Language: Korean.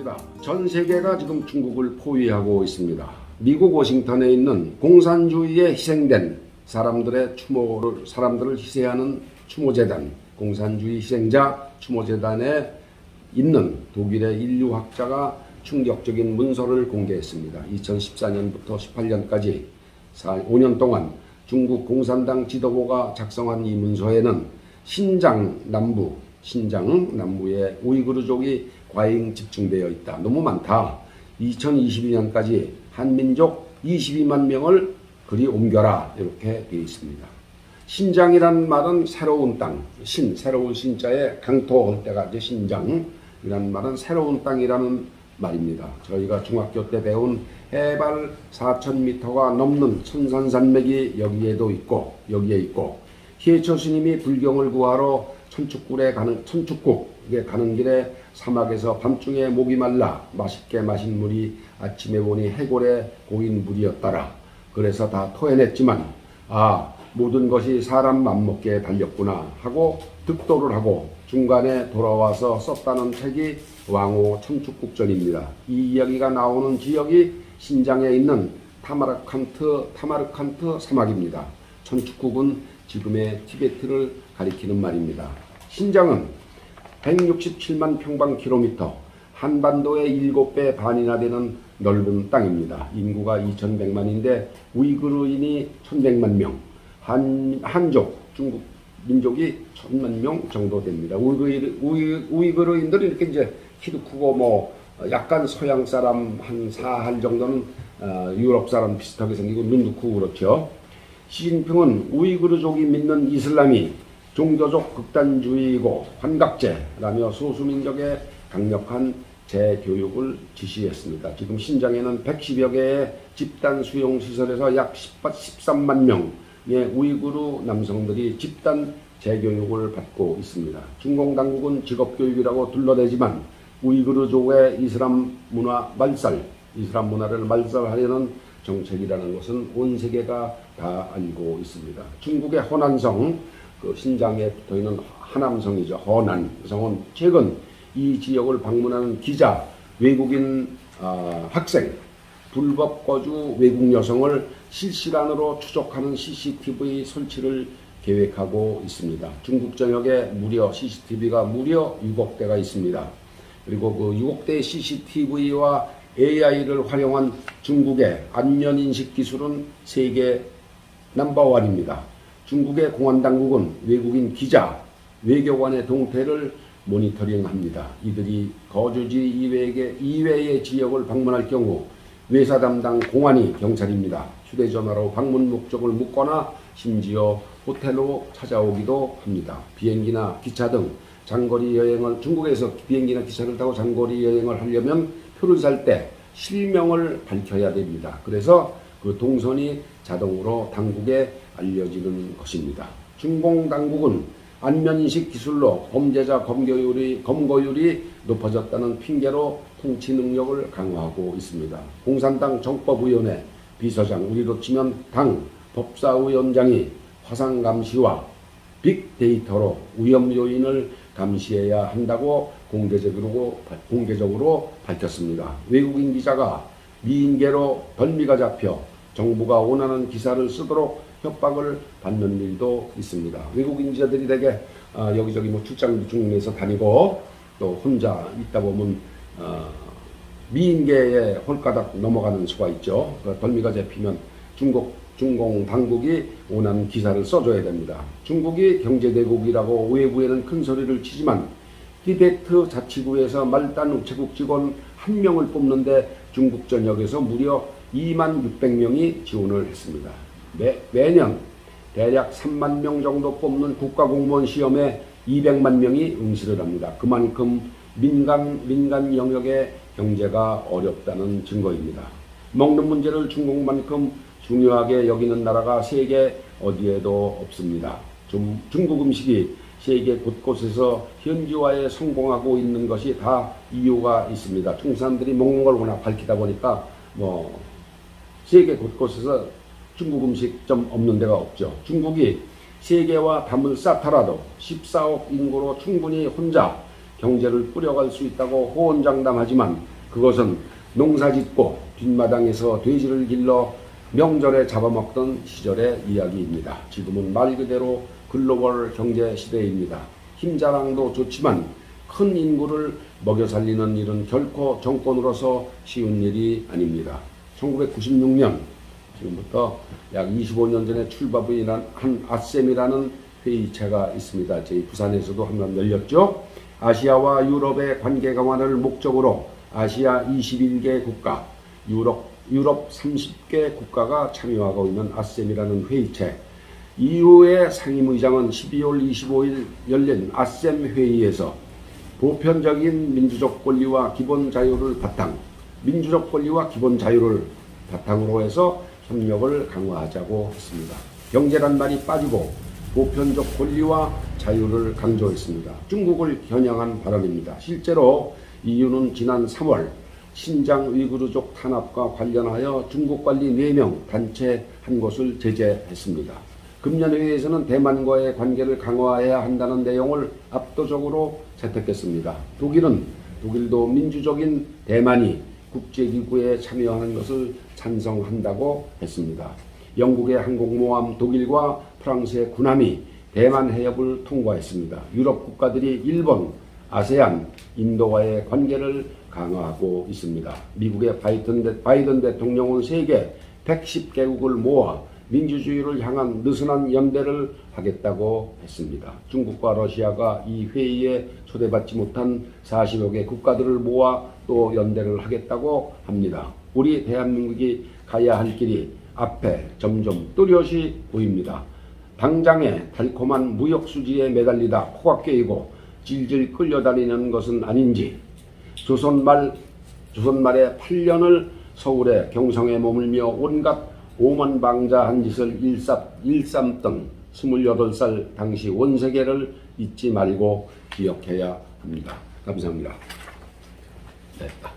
있습니다. 전 세계가 지금 중국을 포위하고 있습니다. 미국 워싱턴에 있는 공산주의에 희생된 사람들을 희생하는 추모재단, 공산주의 희생자 추모재단에 있는 독일의 인류학자가 충격적인 문서를 공개했습니다. 2014년부터 18년까지 5년 동안 중국 공산당 지도부가 작성한 이 문서에는 신장 남부의 우이그르족이 과잉 집중되어 있다. 너무 많다. 2022년까지 한민족 22만 명을 그리 옮겨라. 이렇게 되어 있습니다. 신장이란 말은 새로운 땅, 새로운 신자에 강토할 때가 이제 신장이라는 말은 새로운 땅이라는 말입니다. 저희가 중학교 때 배운 해발 4,000m가 넘는 천산산맥이 여기에 있고 희해처 스님이 불경을 구하러 천축국에 가는 길에 사막에서 밤중에 목이 말라 맛있게 마신 물이 아침에 보니 해골에 고인 물이었더라. 그래서 다 토해냈지만 모든 것이 사람 맘먹기에 달렸구나 하고 득도를 하고 중간에 돌아와서 썼다는 책이 왕호 천축국전입니다. 이 이야기가 나오는 지역이 신장에 있는 타마르칸트 사막입니다. 천축국은 지금의 티베트를 가리키는 말입니다. 신장은 167만 평방킬로미터, 한반도의 7배 반이나 되는 넓은 땅입니다. 인구가 2100만인데 우이그르인이 1100만 명, 한족, 중국 민족이 1000만 명 정도 됩니다. 우이그르인들은 이렇게 이제 키도 크고 약간 서양 사람 한 4할 정도는 유럽 사람 비슷하게 생기고 눈도 크고 그렇죠. 시진핑은 우이그르족이 믿는 이슬람이 종교적 극단주의이고 환각제라며 소수민족의 강력한 재교육을 지시했습니다. 지금 신장에는 110여 개의 집단 수용시설에서 약 13만 명의 우이그르 남성들이 집단 재교육을 받고 있습니다. 중공 당국은 직업교육이라고 둘러대지만 우이그르족의 이슬람 문화를 말살하려는 정책이라는 것은 온 세계가 다 알고 있습니다. 중국의 허난성, 신장에 붙어있는 하남성이죠. 허난성은 최근 이 지역을 방문하는 기자, 외국인 학생, 불법 거주 외국 여성을 실시간으로 추적하는 CCTV 설치를 계획하고 있습니다. 중국 전역에 CCTV가 무려 6억 대가 있습니다. 그리고 그 6억 대의 CCTV와 AI를 활용한 중국의 안면인식 기술은 세계 넘버1입니다. 중국의 공안당국은 외국인 기자, 외교관의 동태를 모니터링합니다. 이들이 거주지 이외의 지역을 방문할 경우 외사 담당 공안이 경찰입니다. 휴대전화로 방문 목적을 묻거나 심지어 호텔로 찾아오기도 합니다. 비행기나 기차 등 장거리 여행을 중국에서 비행기나 기차를 타고 장거리 여행을 하려면 표를 살 때 실명을 밝혀야 됩니다. 그래서 그 동선이 자동으로 당국에 알려지는 것입니다. 중공 당국은 안면인식 기술로 범죄자 검거율이 높아졌다는 핑계로 통치 능력을 강화하고 있습니다. 공산당 정법위원회 비서장, 우리로 치면 당 법사위원장이 화상 감시와 빅데이터로 위험 요인을 감시해야 한다고 공개적으로 밝혔습니다. 외국인 기자가 미인계로 벌미가 잡혀 정부가 원하는 기사를 쓰도록 협박을 받는 일도 있습니다. 외국인 기자들이 되게 여기저기 출장 중에서 다니고 또 혼자 있다 보면 미인계에 홀가닥 넘어가는 수가 있죠. 벌미가 잡히면 중공 당국이 원하는 기사를 써줘야 됩니다. 중국이 경제대국이라고 외부에는 큰 소리를 치지만 티베트 자치구에서 말단 우체국 직원 1명을 뽑는데 중국 전역에서 무려 2만 600명이 지원을 했습니다. 매년 대략 3만 명 정도 뽑는 국가공무원 시험에 200만 명이 응시를 합니다. 그만큼 민간 영역의 경제가 어렵다는 증거입니다. 먹는 문제를 중국만큼 중요하게 여기는 나라가 세계 어디에도 없습니다. 중국 음식이 세계 곳곳에서 현지화에 성공하고 있는 것이 다 이유가 있습니다. 중국 사람들이 먹는 걸 워낙 밝히다 보니까 세계 곳곳에서 중국 음식점 없는 데가 없죠. 중국이 세계와 담을 쌓더라도 14억 인구로 충분히 혼자 경제를 꾸려갈 수 있다고 호언장담하지만 그것은 농사짓고 뒷마당에서 돼지를 길러 명절에 잡아먹던 시절의 이야기입니다. 지금은 말 그대로 글로벌 경제 시대입니다. 힘자랑도 좋지만 큰 인구를 먹여 살리는 일은 결코 정권으로서 쉬운 일이 아닙니다. 1996년, 지금부터 약 25년 전에 출범한 한 아셈이라는 회의체가 있습니다. 저희 부산에서도 한번 열렸죠. 아시아와 유럽의 관계 강화를 목적으로 아시아 21개 국가, 유럽 30개 국가가 참여하고 있는 아셈이라는 회의체. EU의 상임의장은 12월 25일 열린 아셈 회의에서 보편적인 민주적 권리와 기본 자유를 바탕으로 해서 협력을 강화하자고 했습니다. 경제란 말이 빠지고 보편적 권리와 자유를 강조했습니다. 중국을 겨냥한 발언입니다. 실제로 EU는 지난 3월 신장 위구르족 탄압과 관련하여 중국 관리 4명 단체 한 곳을 제재했습니다. 금년회의에서는 대만과의 관계를 강화해야 한다는 내용을 압도적으로 채택했습니다. 독일도 민주적인 대만이 국제기구에 참여하는 것을 찬성한다고 했습니다. 영국의 항공모함 독일과 프랑스의 군함이 대만 해협을 통과했습니다. 유럽 국가들이 일본, 아세안, 인도와의 관계를 강화하고 있습니다. 미국의 바이든 대통령은 세계 110개국을 모아 민주주의를 향한 느슨한 연대를 하겠다고 했습니다. 중국과 러시아가 이 회의에 초대받지 못한 40여 개 국가들을 모아 또 연대를 하겠다고 합니다. 우리 대한민국이 가야 할 길이 앞에 점점 뚜렷이 보입니다. 당장의 달콤한 무역 수지에 매달리다 코가 깨이고 질질 끌려다니는 것은 아닌지, 조선말에 8년을 서울에 경성에 머물며 온갖 오만방자한 짓을 일삼던 28살 당시 원세계를 잊지 말고 기억해야 합니다. 감사합니다. 됐다.